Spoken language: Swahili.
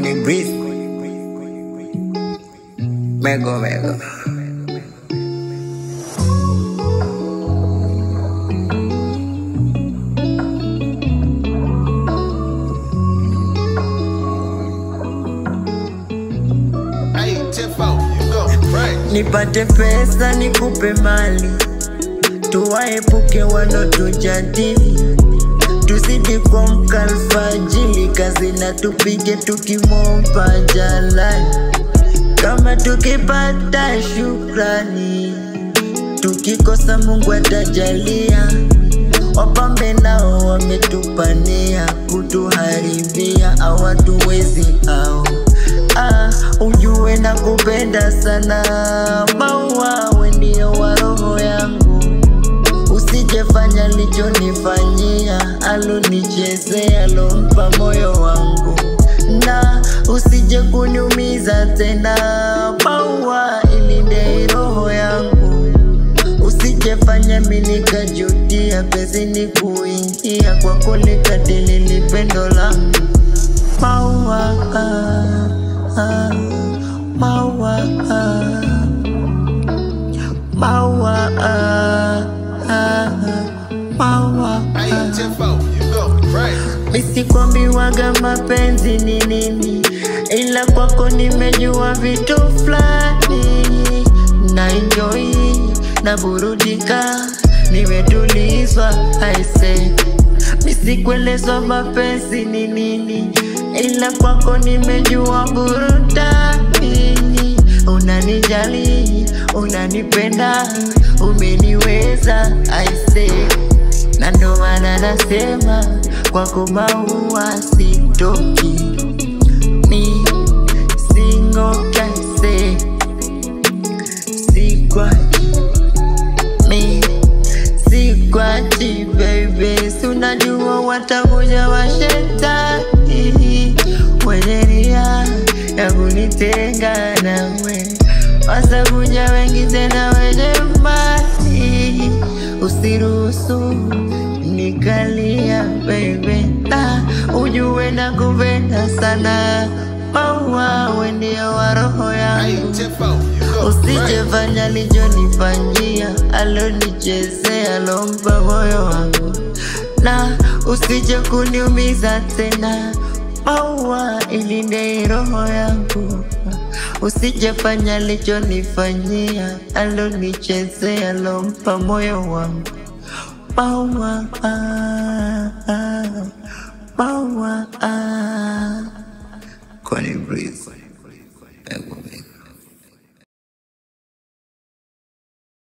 Connie Breeze. Mego. Nipate pesa nikupe mali, tuwaepuke wanotujadili, tuzidi kuamka alfajiri, kazi na tupige tukimwomba Jalali. Kama tukipata shukrani, tukikosa Mungu atajalia. Wapambe nao wametupania, kutuharibia hawatuwezi hao. Ujue na kupenda sana, maua we ndio wa roho yangu. Usijefanya lichonifanyia, alonichezea alompa moyo wangu. Na usije kuniumiza tena, maua ilinde roho yangu. Usijefanya mimi nikajutia, pezini kuingia kwako likadili pendo langu. Maua Maua Misikwambiwaga mapenzi ni nini, ila kwako nimejua vitu fulani. Na enjoy, na burudika, nimetulizwa aise. Misikuelezwa mapenzi ni nini, ila kwako nimejua burudani. Unanijali, unanipenda, umeniweza aise. Na ndo maana nasema kwako maua sitoki, mi sing'oke aise. Mi sikwachi baby, sunajua watakuja washetani wenye nia ya kunitenga nawe. Wasakuja wengi tena wenye mali, usiruhusu nikalia baby. Ujue na kupenda sana, maua we ndio wa roho yangu. Usijefanya lichonifanyia, alonichezea alompa moyo wangu. Na usije kuniumiza tena, maua ilinde roho yangu. Usijefanya lichonifanyia, alonichezea alompa moyo wangu. Maua Connie Breeze.